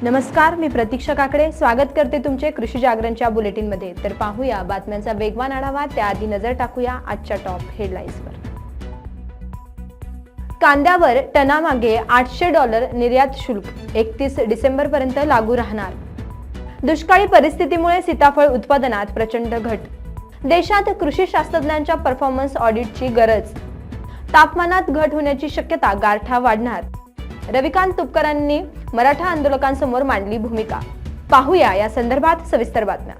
नमस्कार, मी प्रतीक्षा काकडे स्वागत करते तुमचे कृषी जागरणच्या बुलेटिनमध्ये। तर पाहूया बातम्यांचा वेगवान आढावा। त्याआधी नजर टाकूया आजच्या टॉप हेडलाईन्सवर। कांद्यावर टनामागे $800 निर्यात शुल्क 31 डिसेंबर पर्यंत लागू राहणार। दुष्काळी परिस्थितीमुळे सीताफळ उत्पादनात प्रचंड घट। देशात कृषी शास्त्रज्ञांच्या परफॉर्मन्स ऑडिटची गरज। तापमानात घट होण्याची शक्यता, गारठा वाढणार। रविकांत तुपकरांनी मराठा आंदोलकांसमोर मांडली भूमिका। पाहूया या संदर्भात सविस्तर बातम्या।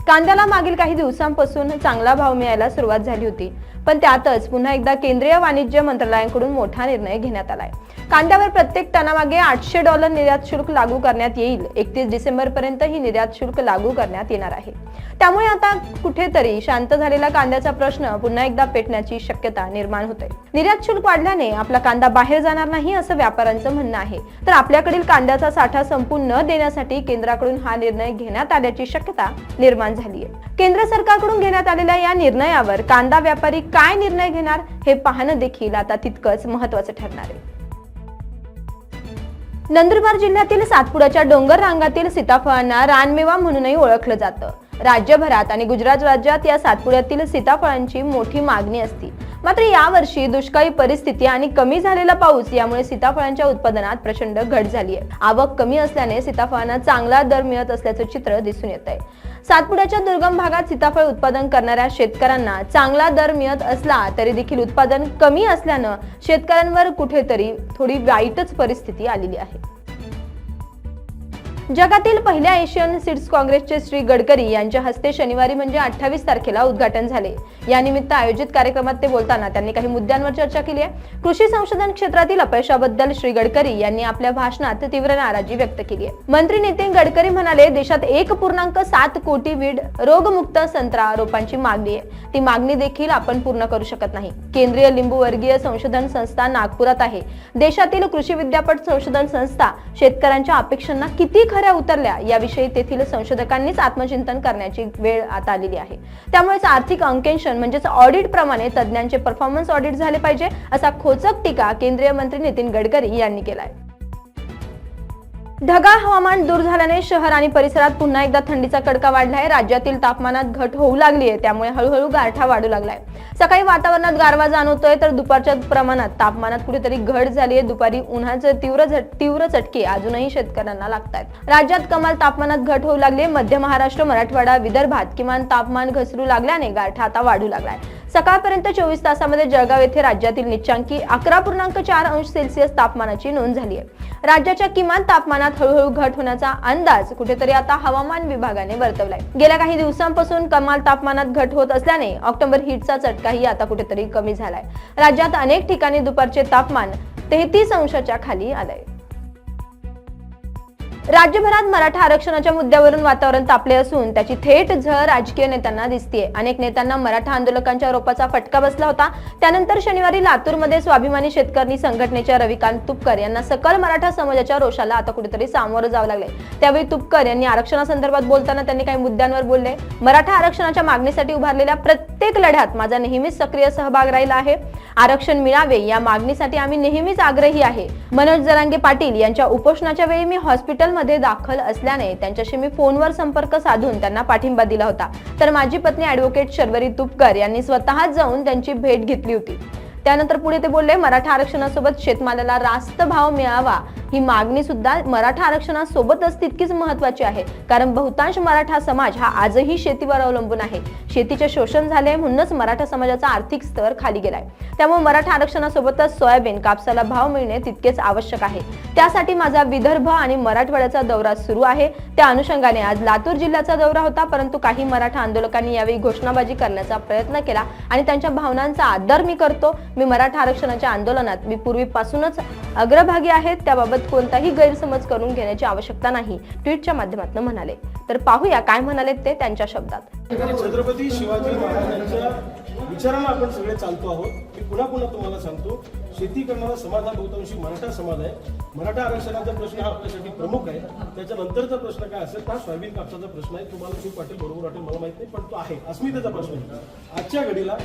कांद्याला मागील काही दिवसांपासून चांगला भाव मिळायला सुरुवात झाली होती, पण त्यातच पुन्हा एकदा केंद्रीय वाणिज्य मंत्रालयाकडून मोठा निर्णय घेण्यात आलाय। कांद्यावर प्रत्येक टनामागे $800 निर्यात शुल्क लागू करण्यात येईल। 31 डिसेंबर पर्यंत ही निर्यात शुल्क लागू करण्यात येणार आहे। त्यामुळे आता कुठेतरी शांत झालेला कांद्याचा प्रश्न पुन्हा एकदा पेटण्याची शक्यता निर्माण होते। निर्यात शुल्क वाढल्याने आपला कांदा बाहेर जाणार नाही असं व्यापाऱ्यांचं म्हणणं आहे। तर आपल्याकडील कांद्याचा साठा संपून न देण्यासाठी केंद्राकडून हा निर्णय घेण्यात आल्याची शक्यता निर्माण झाली आहे। केंद्र सरकारकडून घेण्यात आलेल्या या निर्णयावर कांदा व्यापारी काय निर्णय घेणार हे पाहणं देखील आता तितकंच महत्त्वाचं ठरणार आहे। नंदुरबार जिल्ह्यातील सातपुड्याच्या डोंगर रांगातील सीताफळांना रानमेवा म्हणूनही ओळखलं जातं। राज्यभरात आणि गुजरात राज्यात या सातपुड्यातील सीताफळांची मोठी मागणी असते। मात्र यावर्षी दुष्काळी परिस्थिती आणि कमी झालेला पाऊस यामुळे सीताफळांच्या उत्पादनात प्रचंड घट झाली आहे। आवक कमी असल्याने सीताफळांना चांगला दर मिळत असल्याचं चित्र दिसून येत आहे। सातपुड्याच्या दुर्गम भागात सीताफळ उत्पादन करणाऱ्या शेतकऱ्यांना चांगला दर मिळत असला तरी देखील उत्पादन कमी असल्यानं शेतकऱ्यांवर कुठेतरी थोडी वाईटच परिस्थिती आलेली आहे। जगातील पहिल्या एशियन सीड्स काँग्रेसचे श्री गडकरी यांच्या हस्ते शनिवारी म्हणजे 28 तारखेला उद्घाटन झाले। या निमित्त आयोजित कार्यक्रमात ते बोलताना त्यांनी काही मुद्द्यांवर चर्चा केली आहे। कृषी संशोधन क्षेत्रातील अपयशाबद्दल श्री गडकरी यांनी आपल्या भाषणात तीव्र नाराजी व्यक्त केली आहे। मंत्री नितीन गडकरी म्हणाले, देशात 1.7 कोटी वीड रोगमुक्त संत्रा रोपांची मागणी आहे। ती मागणी देखील आपण पूर्ण करू शकत नाही। केंद्रीय लिंबूवर्गीय संशोधन संस्था नागपुरात आहे। देशातील कृषी विद्यापीठ संशोधन संस्था शेतकऱ्यांच्या अपेक्षांना किती खऱ्या उतरल्या याविषयी तेथील संशोधकांनीच आत्मचिंतन करण्याची वेळ आता आलेली आहे। त्यामुळेच आर्थिक अंकेक्षण म्हणजेच ऑडिट प्रमाणे तज्ञांचे परफॉर्मन्स ऑडिट झाले पाहिजे असा खोचक टीका केंद्रीय मंत्री नितीन गडकरी यांनी केलाय। ढगाळ हवामान दूर झाल्याने शहर आणि परिसरात पुन्हा एकदा थंडीचा कडका वाढलाय। राज्यातील तापमानात घट होऊ लागली आहे, त्यामुळे हळूहळू गारठा वाढू लागलाय। सकाळी वातावरणात गारवा जाणवतोय, तर दुपारच्या प्रमाणात तापमानात कुठेतरी घट झाली आहे। दुपारी उन्हाचे तीव्र चटके अजूनही शेतकऱ्यांना लागतात। राज्यात कमाल तापमानात घट होऊ लागली आहे। मध्य महाराष्ट्र, मराठवाडा, विदर्भात किमान तापमान घसरू लागल्याने गारठा आता वाढू लागलाय। सकाळपर्यंत 24 तासामध्ये जळगाव येथे राज्यातील निचांकी 11.4 अंश सेल्सिअस तापमानाची नोंद झाली आहे। राज्याच्या किमान तापमानात हळूहळू घट होण्याचा अंदाज कुठेतरी आता हवामान विभागाने वर्तवलाय। गेल्या काही दिवसांपासून कमाल तापमानात घट होत असल्याने ऑक्टोबर हीटचा चटकाही आता कुठेतरी कमी झालाय। राज्यात अनेक ठिकाणी दुपारचे तापमान 33 अंशाच्या खाली आलंय। राज्यभरात मराठा आरक्षणाच्या मुद्द्यावरून वातावरण तापले असून त्याची थेट झळ राजकीय नेत्यांना दिसतेय। अनेक नेत्यांना मराठा आंदोलकांच्या आरोपाचा फटका बसला होता। त्यानंतर शनिवारी लातूरमध्ये स्वाभिमानी शेतकरी संघटनेच्या रविकांत तुपकर यांना सकल मराठा समाजाच्या रोषाला आता कुठेतरी सामोरं जावं लागले। त्यावेळी तुपकर यांनी आरक्षणासंदर्भात बोलताना त्यांनी काही मुद्द्यांवर बोलले। मराठा आरक्षणाच्या मागणीसाठी उभारलेल्या प्रत्येक लढ्यात माझा नेहमीच सक्रिय सहभाग राहिला आहे। आरक्षण मिळावे या मागणीसाठी आम्ही नेहमीच आग्रही आहे। मनोज जरांगे पाटील यांच्या उपोषणाच्या वेळी मी हॉस्पिटल मध्ये दाखल असल्याने त्यांच्याशी मी फोनवर संपर्क साधून त्यांना पाठिंबा दिला होता। तर माझी पत्नी ॲडव्होकेट शर्वरी तुपकर यांनी स्वतःच जाऊन त्यांची भेट घेतली होती। त्यानंतर पुढे ते बोलले, मराठा आरक्षणासोबत शेतमालाला रास्त भाव मिळावा ही मागणी सुद्धा मराठा आरक्षणासोबतच तितकीच महत्त्वाची आहे। कारण बहुतांश मराठा समाज हा आजही शेतीवर अवलंबून आहे। शेतीचे शोषण झाले म्हणूनच मराठा समाजाचा आर्थिक स्तर खाली गेलाय। त्यामुळे मराठा आरक्षणासोबतच सोयाबीन, कापसाला भाव मिळणे तितकेच आवश्यक आहे। त्यासाठी माझा विदर्भ आणि मराठवाड्याचा दौरा सुरू आहे। त्या अनुषंगाने आज लातूर जिल्ह्याचा दौरा होता, परंतु काही मराठा आंदोलकांनी यावेळी घोषणाबाजी करण्याचा प्रयत्न केला आणि त्यांच्या भावनांचा आदर मी करतो। मी मराठा आरक्षणाच्या आंदोलनात मी पूर्वीपासूनच अग्रभागी आहे, त्याबाबत कोणताही गैरसमज करून घेण्याची आवश्यकता नाही, ट्विटच्या माध्यमातून म्हणाले। तर पाहूया काय म्हणाले ते त्यांच्या शब्दात। छत्रपती शिवाजी महाराजांच्या विचारांना आपण सगळे चालतो आहोत। मी पुन्हा तुम्हाला सांगतो, शेती करणारा समाज हा बहुतांशी मराठा समाज आहे। मराठा आरक्षणाचा प्रश्न हा आपल्यासाठी प्रमुख आहे। त्याच्यानंतरचा प्रश्न काय असेल तर सोयाबीन कापसाचा प्रश्न आहे। तुम्हाला चूक वाटेल, बरोबर वाटेल, मला माहित नाही, पण तो आहे। अस्मितेचा प्रश्न आहे। आजच्या घडीला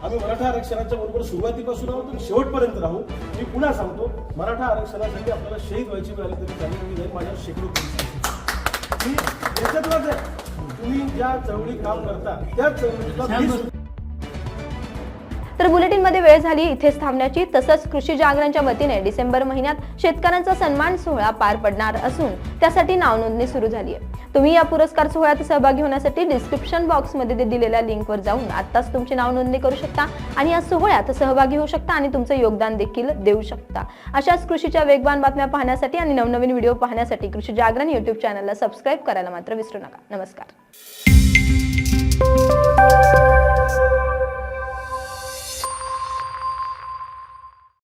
आम्ही मराठा आरक्षणाच्या बरोबर सुरुवातीपासून आहोत आणि शेवटपर्यंत राहू. मी पुन्हा सांगतो, मराठा आरक्षणासाठी आपल्याला शहीद व्हायची वेळ आली तरी चालेल. जाईल माझ्या शेकडो पोलीस मी याच्यातलाच आहे. तुम्ही ज्या चळवळी काम करता त्या चळवळीला तर बुलेटिनमध्ये वेळ झाली इथेच थांबण्याची. तसंच कृषी जागरणच्या वतीने डिसेंबर महिन्यात शेतकऱ्यांचा सन्मान सोहळा पार पडणार असून त्यासाठी नाव नोंदणी सुरू झाली आहे. तुम्ही या पुरस्कार सोहळ्यात सहभागी होण्यासाठी डिस्क्रिप्शन बॉक्समध्ये दिलेल्या लिंकवर जाऊन आत्ताच तुमची नाव नोंदणी करू शकता आणि या सोहळ्यात सहभागी होऊ शकता आणि तुमचं योगदान देखील देऊ शकता. अशाच कृषीच्या वेगवान बातम्या पाहण्यासाठी आणि नवनवीन व्हिडिओ पाहण्यासाठी कृषी जागरण YouTube चॅनलला सबस्क्राईब करायला मात्र विसरू नका. नमस्कार.